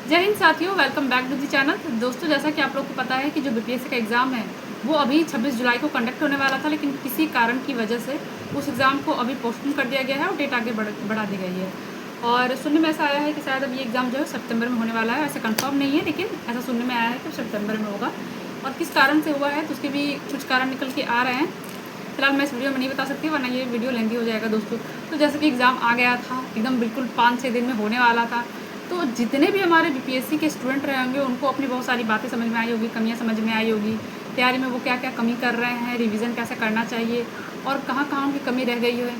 जय हिंद साथियों, welcome back to the channel. दोस्तों, जैसा कि आप लोग को पता है कि जो बीपीएससी का एग्ज़ाम है वो अभी 26 जुलाई को कंडक्ट होने वाला था, लेकिन किसी कारण की वजह से उस एग्ज़ाम को अभी पोस्टपोन कर दिया गया है और डेट आगे बढ़ा दी गई है। और सुनने में ऐसा आया है कि शायद अब ये एग्ज़ाम जो है सितंबर में होने वाला है। ऐसे कंफर्म नहीं है, लेकिन ऐसा सुनने में आया है कि सितंबर में होगा। और किस कारण से हुआ है तो उसके भी कुछ कारण निकल के आ रहे हैं। फिलहाल मैं इस वीडियो में नहीं बता सकती, वरना ये वीडियो लेंदी हो जाएगा दोस्तों। तो जैसे कि एग्ज़ाम आ गया था, एकदम बिल्कुल 5-6 दिन में होने वाला था। तो जितने भी हमारे बीपीएससी के स्टूडेंट रहे होंगे उनको अपनी बहुत सारी बातें समझ में आई होगी, कमियां समझ में आई होगी, तैयारी में वो क्या क्या कमी कर रहे हैं, रिवीजन कैसे करना चाहिए और कहाँ कहाँ उनकी कमी रह गई है।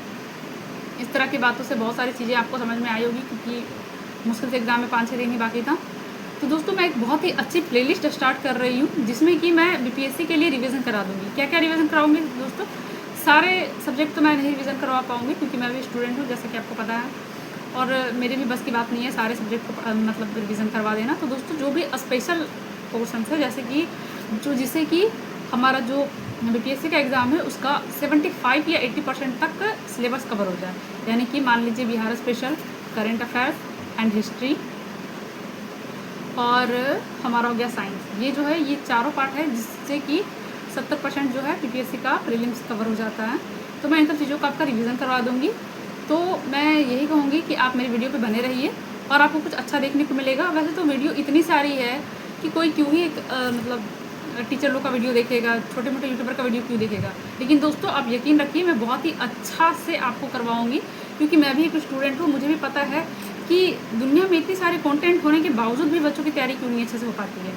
इस तरह की बातों से बहुत सारी चीज़ें आपको समझ में आई होगी, क्योंकि मुश्किल से एग्ज़ाम में 5-6 दिन ही बाकी था। तो दोस्तों, मैं एक बहुत ही अच्छी प्लेलिस्ट स्टार्ट कर रही हूँ जिसमें कि मैं बीपीएससी के लिए रिवीजन करा दूँगी। क्या क्या रिवीजन कराऊँगी दोस्तों? सारे सब्जेक्ट तो मैं नहीं रिवीजन करवा पाऊँगी, क्योंकि मैं भी स्टूडेंट हूँ, जैसे कि आपको पता है, और मेरे भी बस की बात नहीं है सारे सब्जेक्ट को मतलब रिवीजन करवा देना। तो दोस्तों, जो भी स्पेशल पोर्शन है, जैसे कि जिसे कि हमारा जो बीपीएससी का एग्ज़ाम है उसका 75 या 80% तक सिलेबस कवर हो जाए, यानी कि मान लीजिए Bihar special, current affairs and history और हमारा हो गया साइंस। ये जो है ये चारों पार्ट है जिससे कि 70% जो है बीपीएससी का प्रीलिम्स कवर हो जाता है। तो मैं इन सब चीज़ों का आपका रिवीजन करवा दूँगी। तो मैं यही कहूँगी कि आप मेरी वीडियो पे बने रहिए और आपको कुछ अच्छा देखने को मिलेगा। वैसे तो वीडियो इतनी सारी है कि कोई क्यों ही मतलब टीचर लोग का वीडियो देखेगा, छोटे मोटे यूट्यूबर का वीडियो क्यों देखेगा। लेकिन दोस्तों, आप यकीन रखिए, मैं बहुत ही अच्छा से आपको करवाऊँगी, क्योंकि मैं भी एक स्टूडेंट हूँ। मुझे भी पता है कि दुनिया में इतनी सारे कंटेंट होने के बावजूद भी बच्चों की तैयारी क्यों नहीं अच्छे से हो पाती है।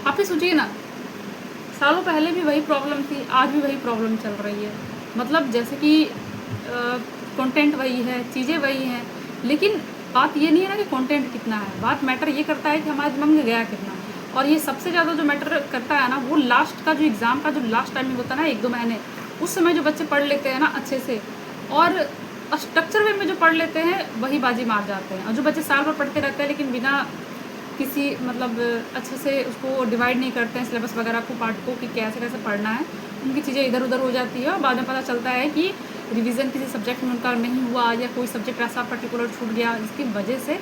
आप ही सोचिए ना, सालों पहले भी वही प्रॉब्लम थी, आज भी वही प्रॉब्लम चल रही है। मतलब जैसे कि कंटेंट वही है, चीज़ें वही हैं, लेकिन बात ये नहीं है ना कि कंटेंट कितना है। बात मैटर ये करता है कि हमारे दिमाग में गया कितना। और ये सबसे ज़्यादा जो मैटर करता है ना, वो लास्ट का जो एग्ज़ाम का जो लास्ट टाइमिंग होता है ना, 1-2 महीने, उस समय जो बच्चे पढ़ लेते हैं ना अच्छे से और स्ट्रक्चर वे में जो पढ़ लेते हैं वही बाजी मार जाते हैं। और जो बच्चे साल भर पढ़ते रहते हैं लेकिन बिना किसी मतलब अच्छे से उसको डिवाइड नहीं करते हैं सिलेबस वगैरह को, पार्ट को, कि कैसे कैसे पढ़ना है, उनकी चीज़ें इधर उधर हो जाती है और बाद में पता चलता है कि रिवीजन किसी सब्जेक्ट में उनका नहीं हुआ या कोई सब्जेक्ट ऐसा पर्टिकुलर छूट गया, जिसकी वजह से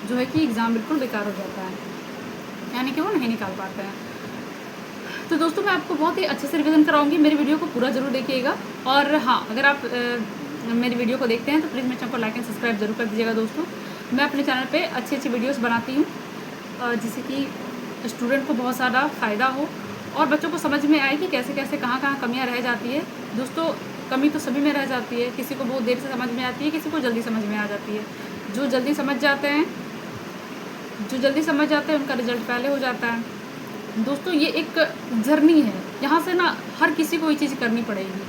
जो है कि एग्ज़ाम बिल्कुल बेकार हो जाता है, यानी कि वो नहीं निकाल पाते हैं। तो दोस्तों, मैं आपको बहुत ही अच्छे से रिवीजन कराऊंगी। मेरी वीडियो को पूरा ज़रूर देखिएगा। और हाँ, अगर आप मेरी वीडियो को देखते हैं तो प्लीज़ मेरे चैनल को लाइक एंड सब्सक्राइब जरूर कर दीजिएगा दोस्तों। मैं अपने चैनल पे अच्छी अच्छी वीडियोस बनाती हूँ जिससे कि स्टूडेंट को बहुत ज़्यादा फ़ायदा हो और बच्चों को समझ में आए कि कैसे कैसे कहाँ कहाँ कमियाँ रह जाती है। दोस्तों, कमी तो सभी में रह जाती है, किसी को बहुत देर से समझ में आती है, किसी को जल्दी समझ में आ जाती है। जो जल्दी समझ जाते हैं उनका रिजल्ट पहले हो जाता है। दोस्तों, ये एक जर्नी है, यहाँ से ना हर किसी को ये चीज़ करनी पड़ेगी।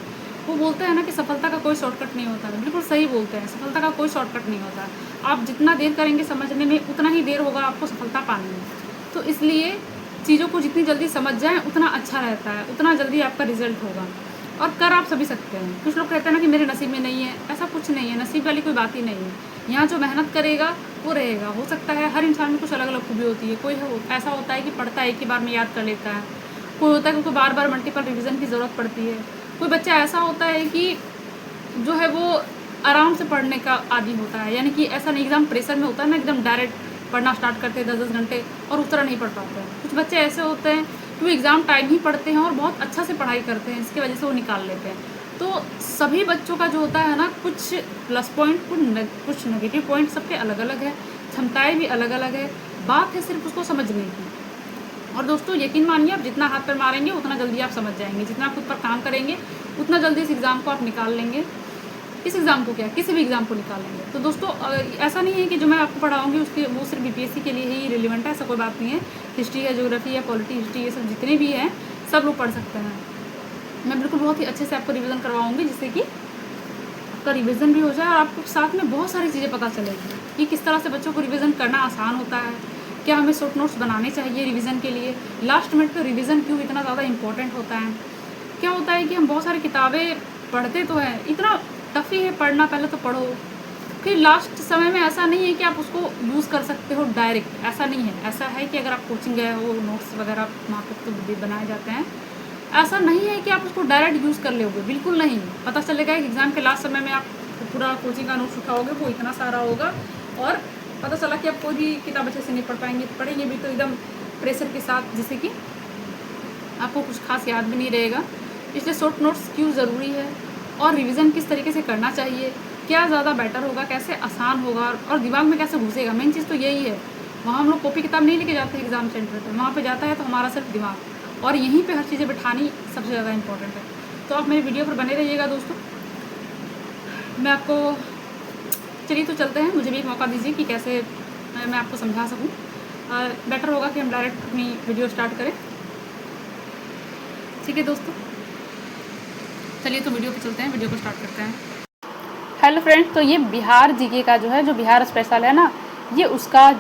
वो बोलते हैं ना कि सफलता का कोई शॉर्टकट नहीं होता है, बिल्कुल सही बोलते हैं, सफलता का कोई शॉर्टकट नहीं होता है। आप जितना देर करेंगे समझने में, उतना ही देर होगा आपको सफलता पाने में। तो इसलिए चीज़ों को जितनी जल्दी समझ जाएँ उतना अच्छा रहता है, उतना जल्दी आपका रिजल्ट होगा। और कर आप सभी सकते हैं। कुछ लोग कहते हैं ना कि मेरे नसीब में नहीं है, ऐसा कुछ नहीं है, नसीब वाली कोई बात ही नहीं है। यहाँ जो मेहनत करेगा वो रहेगा। हो सकता है हर इंसान में कुछ अलग अलग खूबी होती है। कोई ऐसा होता है कि पढ़ता है एक ही बार में याद कर लेता है, कोई होता है कि उनको बार बार मल्टीपल रिवीजन की ज़रूरत पड़ती है, कोई बच्चा ऐसा होता है कि जो है वो आराम से पढ़ने का आदी होता है, यानी कि ऐसा नहीं एग्ज़ाम प्रेशर में होता है ना, एकदम डायरेक्ट पढ़ना स्टार्ट करते हैं 10-10 घंटे और उस तरह नहीं पढ़ पाते हैं। कुछ बच्चे ऐसे होते हैं कि वो एग्ज़ाम टाइम ही पढ़ते हैं और बहुत अच्छा से पढ़ाई करते हैं, इसकी वजह से वो निकाल लेते हैं। तो सभी बच्चों का जो होता है ना, कुछ प्लस पॉइंट, कुछ नेगेटिव पॉइंट, सबके अलग अलग है, क्षमताएँ भी अलग अलग है। बात है सिर्फ उसको समझने की। और दोस्तों, यकीन मानिए, आप जितना हाथ पर मारेंगे उतना जल्दी आप समझ जाएंगे, जितना आप खुद पर काम करेंगे उतना जल्दी इस एग्ज़ाम को आप निकाल लेंगे। इस एग्ज़ाम को क्या, किसी भी एग्ज़ाम को निकाल लेंगे। तो दोस्तों, ऐसा नहीं है कि जो मैं आपको पढ़ाऊँगी उसके वो सिर्फ बीपीएससी के लिए ही रिलेवेंट है, ऐसा कोई बात नहीं है। हिस्ट्री है, ज्योग्राफी है, पॉलिटी, हिस्ट्री, ये सब जितने भी हैं सब लोग पढ़ सकते हैं। मैं बिल्कुल बहुत ही अच्छे से आपको रिवीजन करवाऊँगी, जिससे कि आपका रिवीजन भी हो जाए और आपको साथ में बहुत सारी चीज़ें पता चलेगी कि किस तरह से बच्चों को रिवीजन करना आसान होता है, क्या हमें शॉर्ट नोट्स बनाने चाहिए रिवीजन के लिए, लास्ट मिनट पर रिवीजन क्यों इतना ज़्यादा इंपॉर्टेंट होता है। क्या होता है कि हम बहुत सारी किताबें पढ़ते तो हैं, इतना टफ ही है पढ़ना, पहले तो पढ़ो, फिर लास्ट समय में ऐसा नहीं है कि आप उसको यूज़ कर सकते हो डायरेक्ट, ऐसा नहीं है। ऐसा है कि अगर आप कोचिंग गए हो, नोट्स वगैरह वहाँ पर तो बनाए जाते हैं, ऐसा नहीं है कि आप उसको डायरेक्ट यूज़ कर लोगे, बिल्कुल नहीं। पता चलेगा कि एग्ज़ाम के लास्ट समय में आप पूरा कोचिंग का नोट्स उठाओगे, वो इतना सारा होगा और पता चला कि आप कोई भी किताब अच्छे से नहीं पढ़ पाएंगे, पढ़ेंगे भी तो एकदम प्रेशर के साथ, जिससे कि आपको कुछ खास याद भी नहीं रहेगा। इसलिए शॉर्ट नोट्स क्यों ज़रूरी है और रिवीजन किस तरीके से करना चाहिए, क्या ज़्यादा बेटर होगा, कैसे आसान होगा और दिमाग में कैसे घुसेगा, मेन चीज़ तो यही है। वहाँ हम लोग कॉपी किताब नहीं लेके जाते एग्ज़ाम सेंटर पर, वहाँ पे जाता है तो हमारा सिर्फ दिमाग, और यहीं पे हर चीज़ें बैठानी सबसे ज़्यादा इंपॉर्टेंट है। तो आप मेरी वीडियो पर बने रहिएगा दोस्तों। मैं आपको, चलिए तो चलते हैं, मुझे भी एक मौका दीजिए कि कैसे मैं आपको समझा सकूँ। बेटर होगा कि हम डायरेक्ट अपनी वीडियो स्टार्ट करें। ठीक है दोस्तों, चलिए तो वीडियो पे चलते हैं, वीडियो को स्टार्ट करते हैं। हेलो फ्रेंड्स, तो ये बिहार जीके का जो है, जो बिहार स्पेशल है ना, ये उसका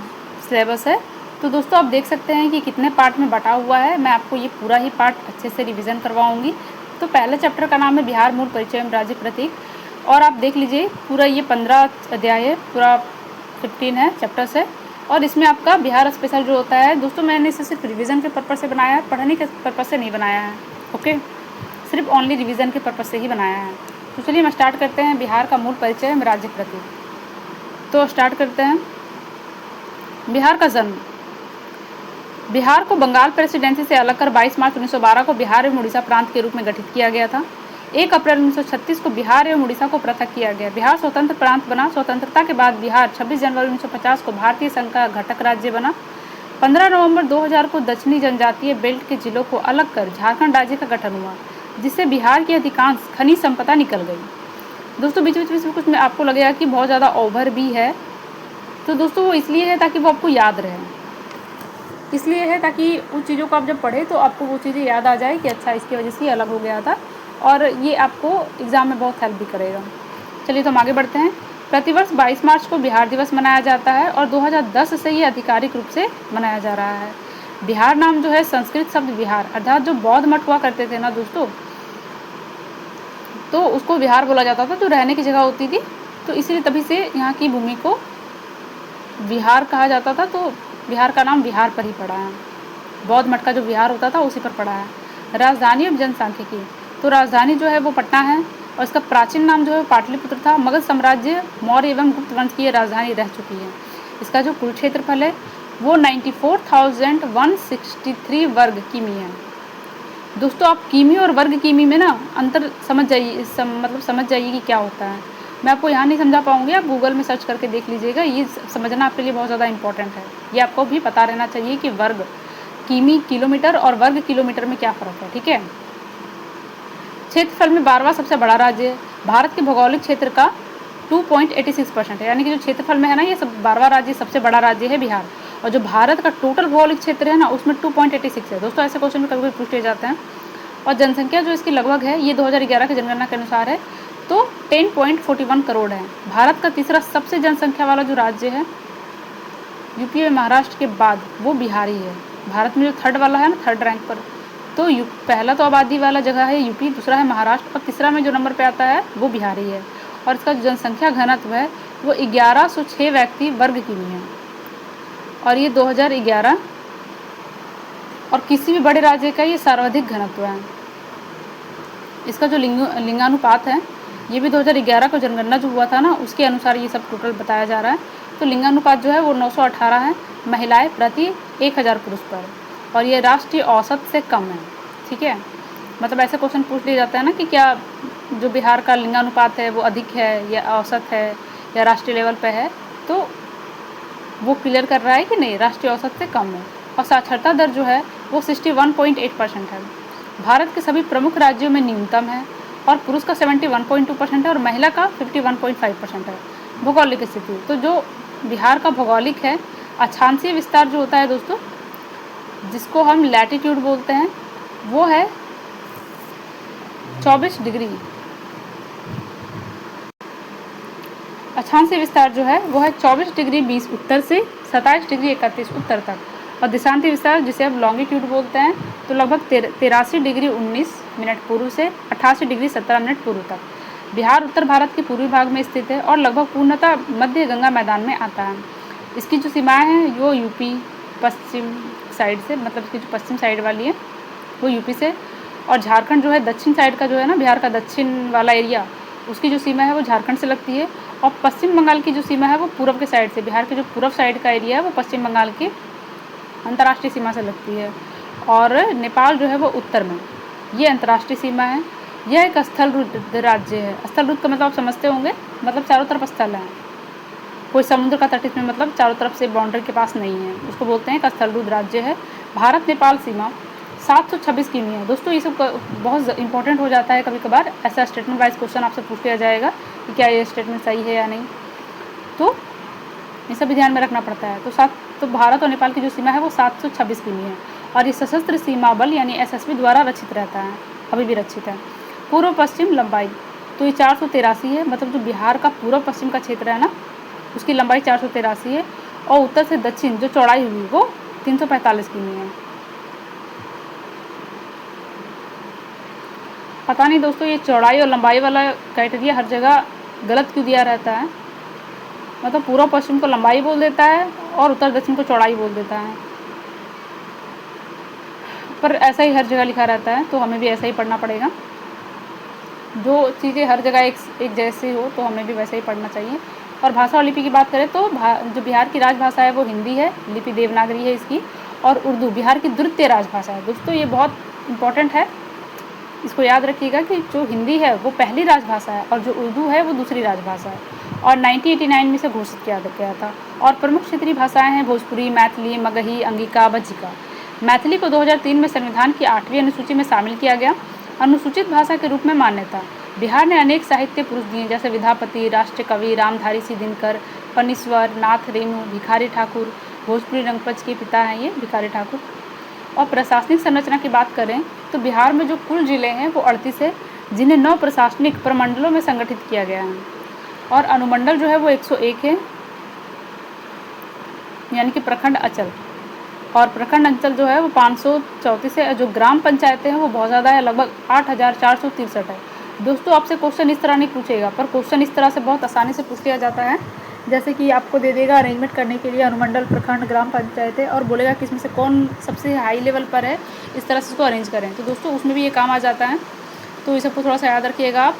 सिलेबस है। तो दोस्तों आप देख सकते हैं कि कितने पार्ट में बटा हुआ है। मैं आपको ये पूरा ही पार्ट अच्छे से रिवीजन करवाऊंगी। तो पहले चैप्टर का नाम है बिहार मूल परिचय एवं राज्य प्रतीक, और आप देख लीजिए पूरा ये 15 अध्याय है, पूरा 15 है चैप्टर्स है। और इसमें आपका बिहार स्पेशल जो होता है दोस्तों, मैंने इसे सिर्फ रिवीजन के पर्पज़ से बनाया है, पढ़ने के पर्पज़ से नहीं बनाया है। ओके, सिर्फ ओनली रिवीजन के पर्पज़ से ही बनाया है। तो चलिए हम स्टार्ट करते हैं। बिहार का मूल परिचय एवं राज्य प्रतीक, तो स्टार्ट करते हैं। बिहार का जन्म। बिहार को बंगाल प्रेसिडेंसी से अलग कर 22 मार्च 1912 को बिहार एवं उड़ीसा प्रांत के रूप में गठित किया गया था। 1 अप्रैल 1936 को बिहार एवं उड़ीसा को पृथक किया गया। बिहार स्वतंत्र प्रांत बना। स्वतंत्रता के बाद बिहार 26 जनवरी 1950 को भारतीय संघ का घटक राज्य बना। 15 नवंबर 2000 को दक्षिणी जनजातीय बेल्ट के जिलों को अलग कर झारखंड राज्य का गठन हुआ, जिससे बिहार की अधिकांश खनिज संपदा निकल गई। दोस्तों बीच बीच में कुछ में आपको लगेगा कि बहुत ज़्यादा ओवर भी है, तो दोस्तों वो इसलिए है ताकि वो आपको याद रहे, इसलिए है ताकि उन चीज़ों को आप जब पढ़ें तो आपको वो चीज़ें याद आ जाए कि अच्छा इसकी वजह से ये अलग हो गया था, और ये आपको एग्ज़ाम में बहुत हेल्प भी करेगा। चलिए तो हम आगे बढ़ते हैं। प्रतिवर्ष 22 मार्च को बिहार दिवस मनाया जाता है और 2010 से ये आधिकारिक रूप से मनाया जा रहा है। बिहार नाम जो है संस्कृत शब्द बिहार, अर्थात जो बौद्ध मठ हुआ करते थे ना दोस्तों, तो उसको बिहार बोला जाता था, जो रहने की जगह होती थी। तो इसीलिए तभी से यहाँ की भूमि को बिहार कहा जाता था। तो बिहार का नाम बिहार पर ही पड़ा है, बौद्ध मठ का जो बिहार होता था उसी पर पड़ा है। राजधानी और जनसांख्यिकी, तो राजधानी जो है वो पटना है, और इसका प्राचीन नाम जो है पाटलिपुत्र था। मगध साम्राज्य, मौर्य एवं गुप्त वंश की राजधानी रह चुकी है। इसका जो कुल क्षेत्रफल है वो 94,163 वर्ग किमी है। दोस्तों आप किमी और वर्ग किमी में ना अंतर समझ जाइए, मतलब समझ जाइए कि क्या होता है। मैं आपको यहाँ नहीं समझा पाऊँगी, आप गूगल में सर्च करके देख लीजिएगा, ये समझना आपके लिए बहुत ज़्यादा इंपॉर्टेंट है। ये आपको भी पता रहना चाहिए कि वर्ग किमी किलोमीटर और वर्ग किलोमीटर में क्या फ़र्क है। ठीक है। क्षेत्रफल में 12वां सबसे बड़ा राज्य है। भारत के भौगोलिक क्षेत्र का 2.86% है, यानी कि जो क्षेत्रफल में है ना, ये सब 12वां राज्य सबसे बड़ा राज्य है बिहार। और जो भारत का टोटल भौगोलिक क्षेत्र है ना, उसमें 2.86 है। दोस्तों ऐसे क्वेश्चन में कभी कभी पूछे जाते हैं। और जनसंख्या जो इसकी लगभग है, ये 2011 की जनगणना के अनुसार है, तो 10.41 करोड़ है। भारत का तीसरा सबसे जनसंख्या वाला जो राज्य है यूपी और महाराष्ट्र के बाद, वो बिहार ही है। भारत में जो थर्ड वाला है ना, थर्ड रैंक पर, तो पहला तो आबादी वाला जगह है यूपी, दूसरा है महाराष्ट्र, और तीसरा में जो नंबर पे आता है वो बिहार ही है। और इसका जो जनसंख्या घनत्व है वो 1106 व्यक्ति वर्ग किमी है, और ये 2011 और किसी भी बड़े राज्य का ये सर्वाधिक घनत्व है। इसका जो लिंगानुपात है, ये भी 2011 को जनगणना जो हुआ था ना, उसके अनुसार ये सब टोटल बताया जा रहा है। तो लिंगानुपात जो है वो 918 है, महिलाएं प्रति 1000 पुरुष पर, और ये राष्ट्रीय औसत से कम है। ठीक है, मतलब ऐसे क्वेश्चन पूछ लिया जाता है ना कि क्या जो बिहार का लिंगानुपात है वो अधिक है या औसत है या राष्ट्रीय लेवल पे है, तो वो क्लियर कर रहा है कि नहीं, राष्ट्रीय औसत से कम है। और साक्षरता दर जो है वो 61.8% है। भारत के सभी प्रमुख राज्यों में न्यूनतम है, और पुरुष का 71.2% है और महिला का 51.5% है। भौगोलिक स्थिति, तो जो बिहार का भौगोलिक है, अक्षांशीय विस्तार जो होता है दोस्तों, जिसको हम लैटिट्यूड बोलते हैं, वो है 24 डिग्री। अक्षांशीय विस्तार जो है वो है 24 डिग्री 20 उत्तर से 27 डिग्री 31 उत्तर तक। और देशांतीय विस्तार, जिसे अब लॉन्गिट्यूड बोलते हैं, तो लगभग 83 डिग्री 19 मिनट पूर्व से 88 डिग्री 17 मिनट पूर्व तक। बिहार उत्तर भारत के पूर्वी भाग में स्थित है और लगभग पूर्णतः मध्य गंगा मैदान में आता है। इसकी जो सीमाएं हैं वो यूपी पश्चिम साइड से, मतलब इसकी जो पश्चिम साइड वाली है वो यूपी से, और झारखंड जो है दक्षिण साइड का जो है ना, बिहार का दक्षिण वाला एरिया, उसकी जो सीमा है वो झारखंड से लगती है। और पश्चिम बंगाल की जो सीमा है वो पूर्व के साइड से, बिहार के जो पूर्व साइड का एरिया है वो पश्चिम बंगाल की अंतर्राष्ट्रीय सीमा से लगती है। और नेपाल जो है वो उत्तर में, ये अंतर्राष्ट्रीय सीमा है। यह एक स्थल रुद्ध राज्य है। स्थल रुद्ध का मतलब आप समझते होंगे, मतलब चारों तरफ स्थल है, कोई समुद्र का तट इसमें मतलब चारों तरफ से बाउंड्री के पास नहीं है, उसको बोलते हैं एक स्थल रुद्ध राज्य है। भारत नेपाल सीमा 726 किमी है। दोस्तों ये सब बहुत इंपॉर्टेंट हो जाता है, कभी कभार ऐसा स्टेटमेंट वाइज क्वेश्चन आपसे पूछ लिया जाएगा कि क्या ये स्टेटमेंट सही है या नहीं, तो ये सब भी ध्यान में रखना पड़ता है। तो भारत और नेपाल की जो सीमा है वो 726 किमी है। और ये सशस्त्र सीमा बल यानी SSB द्वारा रक्षित रहता है, अभी भी रक्षित है। पूर्व पश्चिम लंबाई तो ये 483 है, मतलब जो बिहार का पूर्व पश्चिम का क्षेत्र है ना, उसकी लंबाई 483 है। और उत्तर से दक्षिण जो चौड़ाई हुई वो 345 किमी है। पता नहीं दोस्तों ये चौड़ाई और लंबाई वाला क्राइटेरिया हर जगह गलत क्यों दिया रहता है, मतलब पूर्व पश्चिम को लंबाई बोल देता है और उत्तर दक्षिण को चौड़ाई बोल देता है, पर ऐसा ही हर जगह लिखा रहता है, तो हमें भी ऐसा ही पढ़ना पड़ेगा। जो चीज़ें हर जगह एक जैसी हो तो हमें भी वैसे ही पढ़ना चाहिए। और भाषा और लिपि की बात करें तो जो बिहार की राजभाषा है वो हिंदी है, लिपि देवनागरी है इसकी, और उर्दू बिहार की द्वितीय राजभाषा है। दोस्तों ये बहुत इंपॉर्टेंट है, इसको याद रखिएगा कि जो हिंदी है वो पहली राजभाषा है और जो उर्दू है वो दूसरी राजभाषा है, और 1989 में से घोषित किया गया था। और प्रमुख क्षेत्रीय भाषाएं हैं भोजपुरी, मैथिली, मगही, अंगिका, बज्जिका। मैथिली को 2003 में संविधान की 8वीं अनुसूची में शामिल किया गया, अनुसूचित भाषा के रूप में मान्यता। बिहार ने अनेक साहित्य पुरुष दिए, जैसे विद्यापति, राष्ट्र कवि रामधारी सिंह दिनकर, फणीश्वर नाथ रेणु, भिखारी ठाकुर, भोजपुरी रंगपंच के पिता हैं ये भिखारी ठाकुर। और प्रशासनिक संरचना की बात करें तो बिहार में जो कुल जिले हैं वो 38 है, जिन्हें 9 प्रशासनिक प्रमंडलों में संगठित किया गया है। और अनुमंडल जो है वो 101 है, यानी कि प्रखंड अंचल। और प्रखंड अंचल जो है वो 534 है। जो ग्राम पंचायतें हैं वो बहुत ज़्यादा है, लगभग 8463 है। दोस्तों आपसे क्वेश्चन इस तरह नहीं पूछेगा, पर क्वेश्चन इस तरह से बहुत आसानी से पूछ लिया जाता है, जैसे कि आपको दे देगा अरेंजमेंट करने के लिए अनुमंडल, प्रखंड, ग्राम पंचायतें, और बोलेगा कि इसमें से कौन सबसे हाई लेवल पर है, इस तरह से इसको अरेंज करें। तो दोस्तों उसमें भी ये काम आ जाता है, तो इस सबको थोड़ा सा याद रखिएगा आप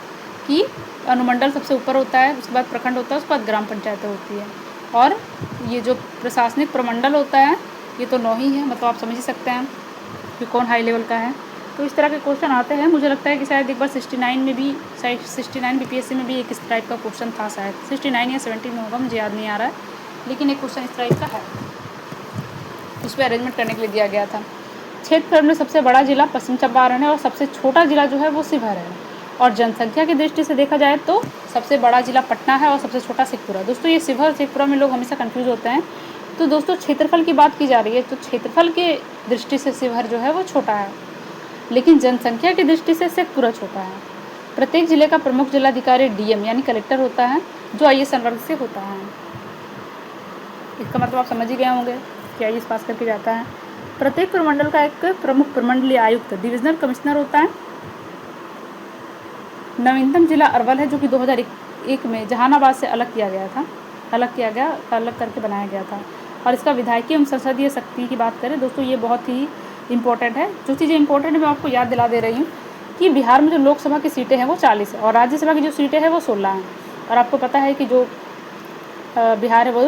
कि अनुमंडल सबसे ऊपर होता है, उसके बाद प्रखंड होता है, उसके बाद ग्राम पंचायतें होती है। और ये जो प्रशासनिक प्रमंडल होता है ये तो 9 ही है, मतलब आप समझ ही सकते हैं कि कौन हाई लेवल का है। तो इस तरह के क्वेश्चन आते हैं। मुझे लगता है कि शायद एक बार 69 में भी, शायद 69 BPSC में भी एक इस टाइप का क्वेश्चन था, शायद 69 या 70 में होगा, मुझे याद नहीं आ रहा है, लेकिन एक क्वेश्चन इस टाइप का है, उस पर अरेंजमेंट करने के लिए दिया गया था। क्षेत्रफल में सबसे बड़ा जिला पश्चिम चंपारण है और सबसे छोटा जिला जो है वो शिवहर है। और जनसंख्या की दृष्टि से देखा जाए तो सबसे बड़ा जिला पटना है और सबसे छोटा शेखपुरा। दोस्तों ये शिवहर शेखपुरा में लोग हमेशा कंफ्यूज होते हैं। तो दोस्तों क्षेत्रफल की बात की जा रही है, तो क्षेत्रफल के दृष्टि से शिवहर जो है वो छोटा है, लेकिन जनसंख्या की दृष्टि से शेखपुरा छोटा है। प्रत्येक जिले का प्रमुख जिलाधिकारी DM यानी कलेक्टर होता है, जो IAS वर्ग से होता है। इसका मतलब आप समझ ही गए होंगे कि IAS पास करके जाता है। प्रत्येक प्रमंडल का एक प्रमुख प्रमंडलीय आयुक्त डिविजनल कमिश्नर होता है। नवीनतम जिला अरवल है, जो कि 2001 में जहानाबाद से अलग करके बनाया गया था। और इसका विधायकी एवं संसदीय शक्ति की बात करें दोस्तों, ये बहुत ही इंपॉर्टेंट है। जो चीज़ें इंपॉर्टेंट है मैं आपको याद दिला दे रही हूँ कि बिहार में जो लोकसभा की सीटें हैं वो 40 है और राज्यसभा की जो सीटें हैं वो 16 हैं। और आपको पता है कि जो बिहार है वो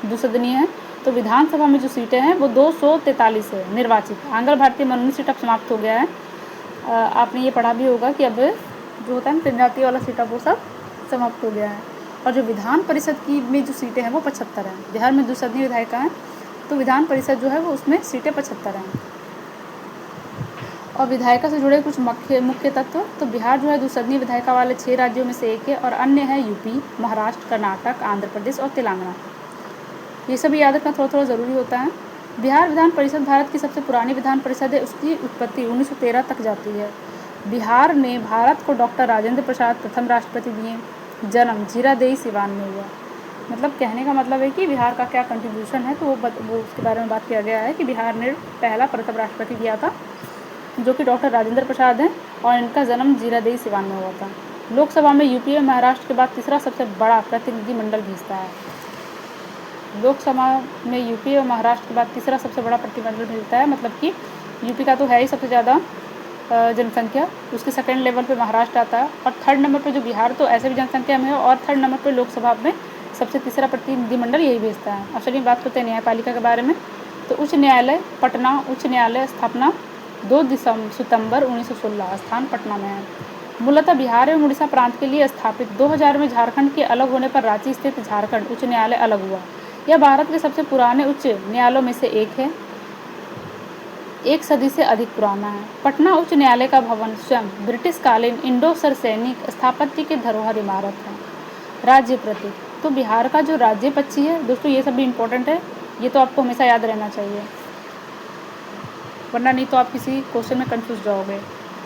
द्विसदनीय है, तो विधानसभा में जो सीटें हैं वो 243 है निर्वाचित। आंग्ल भारतीय मनोनीत सीट अब समाप्त हो गया है। आपने ये पढ़ा भी होगा कि अब जो होता है जनजातीय वाला सीट अब वो सब समाप्त हो गया है। और जो विधान परिषद की में जो सीटें हैं वो 75 हैं। बिहार में द्विसदनीय विधायिका हैं, तो विधान परिषद जो है वो उसमें सीटें 75 हैं। और विधायिका से जुड़े कुछ मुख्य तत्व, तो बिहार जो है द्विसदनीय विधायिका वाले 6 राज्यों में से एक है, और अन्य है यूपी, महाराष्ट्र, कर्नाटक, आंध्र प्रदेश और तेलंगाना। ये सभी याद रखना थोड़ा थोड़ा ज़रूरी होता है। बिहार विधान परिषद भारत की सबसे पुरानी विधान परिषद है, उसकी उत्पत्ति 1913 तक जाती है। बिहार ने भारत को डॉक्टर राजेंद्र प्रसाद प्रथम राष्ट्रपति दिए। जन्म जीरादेई सिवान में हुआ। मतलब कहने का मतलब है कि बिहार का क्या कंट्रीब्यूशन है, तो वो उसके बारे में बात किया गया है कि बिहार ने पहला प्रथम राष्ट्रपति दिया था, जो कि डॉक्टर राजेंद्र प्रसाद हैं, और इनका जन्म जीरादेई सिवान में हुआ था। लोकसभा में यूपी और महाराष्ट्र के बाद तीसरा सबसे बड़ा प्रतिनिधिमंडल भेजता है। लोकसभा में यूपी और महाराष्ट्र के बाद तीसरा सबसे बड़ा प्रतिनिधिमंडल भेजता है, मतलब कि यूपी का तो है ही सबसे ज़्यादा, जनसंख्या, उसके सेकंड लेवल पे महाराष्ट्र आता है और थर्ड नंबर पे जो बिहार तो ऐसे भी जनसंख्या में है और थर्ड नंबर पे लोकसभा में सबसे तीसरा प्रतिनिधिमंडल यही भेजता है। अब चलिए बात करते हैं न्यायपालिका के बारे में। तो उच्च न्यायालय पटना, उच्च न्यायालय स्थापना 2 सितंबर 1916, स्थान पटना में है। मूलतः बिहार एवं उड़ीसा प्रांत के लिए स्थापित 2000 में झारखंड के अलग होने पर रांची स्थित झारखंड उच्च न्यायालय अलग हुआ। यह भारत के सबसे पुराने उच्च न्यायालयों में से एक है, 1 सदी से अधिक पुराना है। पटना उच्च न्यायालय का भवन स्वयं ब्रिटिश कालीन इंडो सरसैनिक स्थापत्य की धरोहर इमारत है। राज्य प्रतीक, तो बिहार का जो राज्य पक्षी है दोस्तों, ये सब भी इम्पोर्टेंट है, ये तो आपको हमेशा याद रहना चाहिए, वरना नहीं तो आप किसी क्वेश्चन में कंफ्यूज जाओगे।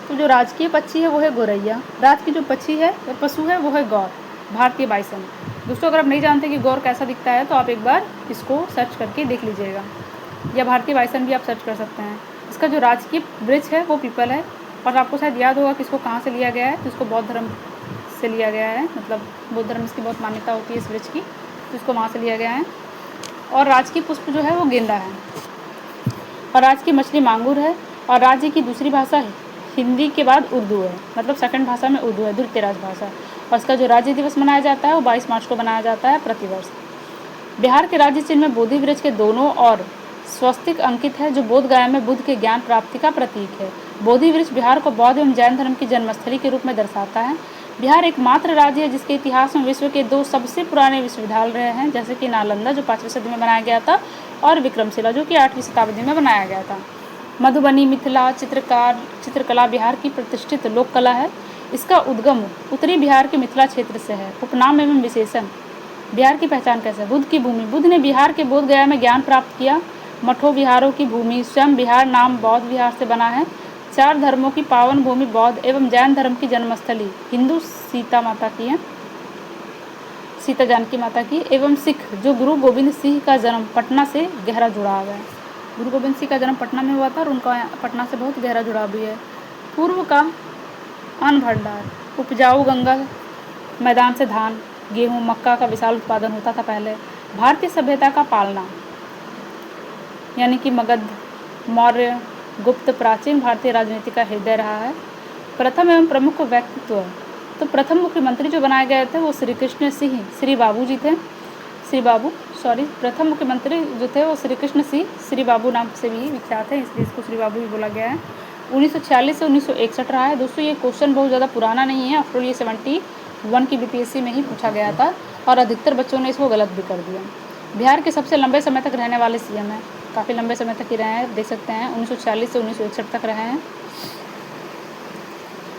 तो जो राजकीय पक्षी है वो है गौरैया, राज्य की जो पक्षी है या पशु है वो है गौर, भारतीय बाइसन। दोस्तों अगर आप नहीं जानते कि गौर कैसा दिखता है तो आप एक बार इसको सर्च करके देख लीजिएगा, या भारतीय बाइसन भी आप सर्च कर सकते हैं। इसका जो राजकीय वृक्ष है वो पीपल है, और आपको शायद याद होगा कि इसको कहाँ से लिया गया है, तो इसको बौद्ध धर्म से लिया गया है, मतलब बौद्ध धर्म की बहुत मान्यता होती है इस वृक्ष की, तो इसको वहाँ से लिया गया है। और राजकीय पुष्प जो है वो गेंदा है, और राज्य की मछली मांगुर है, और राज्य की दूसरी भाषा हिंदी के बाद उर्दू है, मतलब सेकंड भाषा में उर्दू है, द्वितीय राजभाषा। और इसका जो राज्य दिवस मनाया जाता है वो 22 मार्च को मनाया जाता है प्रतिवर्ष। बिहार के राज्य चिन्ह में बोधि वृक्ष के दोनों और स्वस्तिक अंकित है, जो बोध गया में बुद्ध के ज्ञान प्राप्ति का प्रतीक है। बोधि वृक्ष बिहार को बौद्ध एवं जैन धर्म की जन्मस्थली के रूप में दर्शाता है। बिहार एकमात्र राज्य है जिसके इतिहास में विश्व के 2 सबसे पुराने विश्वविद्यालय रहे हैं, जैसे कि नालंदा जो 5वीं सदी में बनाया गया था, और विक्रमशिला जो कि 8वीं शताब्दी में बनाया गया था। मधुबनी मिथिला चित्रकला बिहार की प्रतिष्ठित लोक कला है। इसका उद्गम उत्तरी बिहार के मिथिला क्षेत्र से है। उपनाम एवं विशेषण, बिहार की पहचान कैसे? बुद्ध की भूमि, बुद्ध ने बिहार के बोध गया में ज्ञान प्राप्त किया। मठों विहारों की भूमि, स्वयं बिहार नाम बौद्ध विहार से बना है। 4 धर्मों की पावन भूमि बौद्ध एवं जैन धर्म की जन्मस्थली हिंदू सीता माता की है, सीता जानकी माता की, एवं सिख जो गुरु गोविंद सिंह का जन्म पटना से गहरा जुड़ाव है। गुरु गोविंद सिंह का जन्म पटना में हुआ था और उनका पटना से बहुत गहरा जुड़ाव भी है। पूर्व का अन्न भंडार, उपजाऊ गंगा मैदान से धान, गेहूँ, मक्का का विशाल उत्पादन होता था पहले। भारतीय सभ्यता का पालना, यानी कि मगध, मौर्य, गुप्त प्राचीन भारतीय राजनीति का हृदय रहा है। प्रथम एवं प्रमुख व्यक्तित्व, तो प्रथम मुख्यमंत्री जो बनाए गए थे वो श्री कृष्ण सिंह श्री बाबू जी थे। प्रथम मुख्यमंत्री जो थे वो श्री कृष्ण सिंह श्री बाबू नाम से भी विख्यात है, इसलिए इसको श्री बाबू भी बोला गया है। 1946 से 1961 रहा है। दोस्तों ये क्वेश्चन बहुत ज़्यादा पुराना नहीं है, आफ्टर ये 71 की बीपीएससी में ही पूछा गया था और अधिकतर बच्चों ने इसको गलत भी कर दिया। बिहार के सबसे लंबे समय तक रहने वाले सीएम हैं, काफ़ी लंबे समय तक ही रहे हैं, देख सकते हैं 1940 से 1961 तक रहे हैं।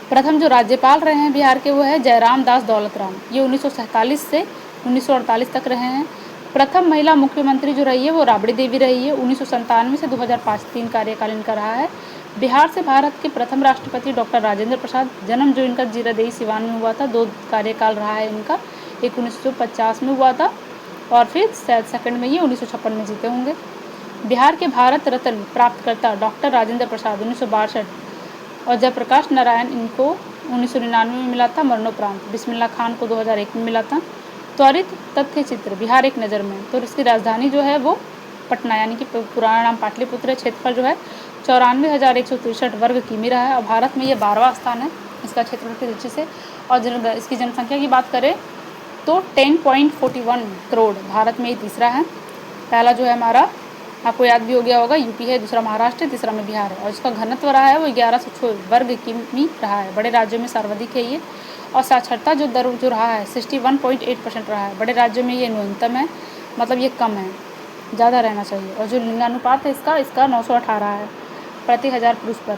प्रथम जो राज्यपाल रहे हैं बिहार के वो है जयराम दास दौलतराम, ये 1947 से 1948 तक रहे हैं। प्रथम महिला मुख्यमंत्री जो रही है वो राबड़ी देवी रही है, 1997 से 2005 3 कार्यकाल इनका रहा है। बिहार से भारत के प्रथम राष्ट्रपति डॉक्टर राजेंद्र प्रसाद, जन्म जो इनका जीरादेई सिवान में हुआ था, 2 कार्यकाल रहा है इनका, एक 1950 में हुआ था और फिर शायद सेकंड में ये 1956 में जीते होंगे। बिहार के भारत रत्न प्राप्तकर्ता डॉक्टर राजेंद्र प्रसाद 1962 और जयप्रकाश नारायण इनको 1999 में मिला था मरणोपरांत। बिस्मिल्लाह खान को 2001 में मिला था। त्वरित तथ्य चित्र, बिहार एक नज़र में, तो इसकी राजधानी जो है वो पटना, यानी कि पुराना नाम पाटलिपुत्र है। क्षेत्रफल जो है 94,163 वर्ग किमी रहा है और भारत में ये 12वां स्थान है इसका क्षेत्रफल की दृष्टि से। और इसकी जनसंख्या की बात करें तो 10.41 करोड़, भारत में ये तीसरा है। पहला जो है हमारा आपको याद भी हो गया होगा यूपी है, दूसरा महाराष्ट्र है, तीसरा में बिहार है। और इसका घनत्व रहा है वो 1106 वर्ग किमी रहा है, बड़े राज्यों में सर्वाधिक है ये। और साक्षरता जो दर जो रहा है 61.8% रहा है, बड़े राज्यों में ये न्यूनतम है, मतलब ये कम है, ज़्यादा रहना चाहिए। और जो लिंगानुपात है इसका 918 है प्रति 1000 पुरुष पर,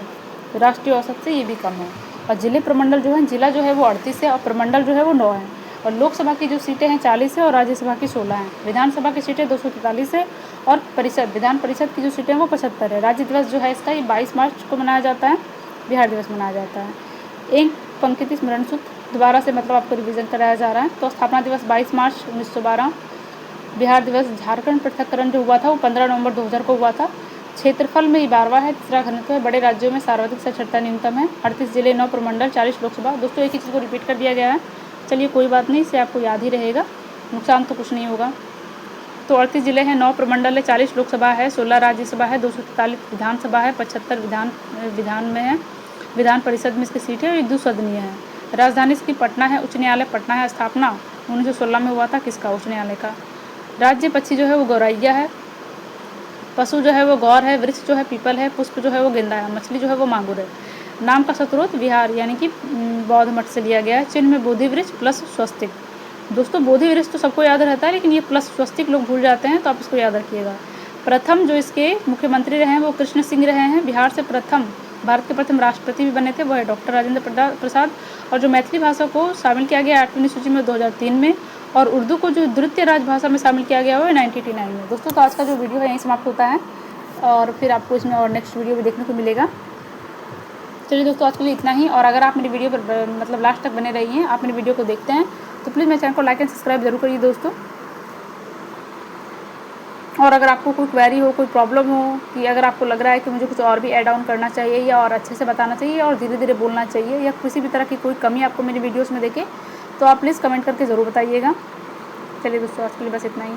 राष्ट्रीय औसत से ये भी कम है। और जिले प्रमंडल जो है, जिला जो है वो 38 है और प्रमंडल जो है वो 9 है। और लोकसभा की जो सीटें हैं 40 है और राज्यसभा की 16 हैं। विधानसभा की सीटें 243 है और विधान परिषद की जो सीटें हैं वो 75 है। राज्य दिवस जो है इसका ये 22 मार्च को मनाया जाता है, बिहार दिवस मनाया जाता है। एक पंक्ति स्मरण सूत्र दोबारा से मतलब आपको रिवीजन कराया जा रहा है। तो स्थापना दिवस 22 मार्च 1912, बिहार दिवस झारखंड पृथक्करण जो हुआ था वो 15 नवंबर 2000 को हुआ था। क्षेत्रफल में 12वां है, तीसरा घनत्व है, बड़े राज्यों में सर्वाधिक साक्षरता न्यूनतम है, 38 जिले, 9 प्रमंडल, 40 लोकसभा। दोस्तों एक ही चीज़ को रिपीट कर दिया गया है, चलिए कोई बात नहीं, इससे आपको याद ही रहेगा, नुकसान तो कुछ नहीं होगा। तो 38 जिले हैं, 9 प्रमंडल है, 40 लोकसभा है, 16 राज्यसभा है, 243 विधानसभा है, 75 विधान में है। विधान परिषद में इसकी सीट है और ये द्विसदनीय है। राजधानी इसकी पटना है। उच्च न्यायालय पटना है। स्थापना 1916 में हुआ था किसका? उच्च न्यायालय का। राज्य पक्षी जो है वो गौरैया है। पशु जो है वो गौर है। वृक्ष जो है पीपल है। पुष्प जो है वो गेंदा है। मछली जो है वो मांगुर है। नाम का स्रोत विहार यानी कि बौद्ध मठ से लिया गया है। चिन्ह में बोधि वृक्ष प्लस स्वस्तिक। दोस्तों बोधि वृक्ष तो सबको याद रहता है, लेकिन ये प्लस स्वस्तिक लोग भूल जाते हैं, तो आप इसको याद रखिएगा। प्रथम जो इसके मुख्यमंत्री रहे हैं वो कृष्ण सिंह रहे हैं। बिहार से भारत के प्रथम राष्ट्रपति भी बने थे, वो है डॉक्टर राजेंद्र प्रसाद। और जो मैथिली भाषा को शामिल किया गया 8वीं सूची में 2003 में, और उर्दू को जो द्वितीय राजभाषा में शामिल किया गया वो है 1989 में। दोस्तों तो आज का जो वीडियो है यहीं समाप्त होता है, और फिर आपको इसमें और नेक्स्ट वीडियो भी देखने को मिलेगा। चलिए दोस्तों आज के लिए इतना ही। और अगर आप मेरी वीडियो पर मतलब लास्ट तक बने रही हैं, आप मेरी वीडियो को देखते हैं, तो प्लीज़ मेरे चैनल को लाइक एंड सब्सक्राइब जरूर करिए दोस्तों। और अगर आपको कोई क्वेरी हो, कोई प्रॉब्लम हो, कि अगर आपको लग रहा है कि मुझे कुछ और भी ऐड ऑन करना चाहिए या और अच्छे से बताना चाहिए और धीरे धीरे बोलना चाहिए, या किसी भी तरह की कोई कमी आपको मेरी वीडियोस में देखे, तो आप प्लीज़ कमेंट करके ज़रूर बताइएगा। चलिए दोस्तों आज के लिए बस इतना ही।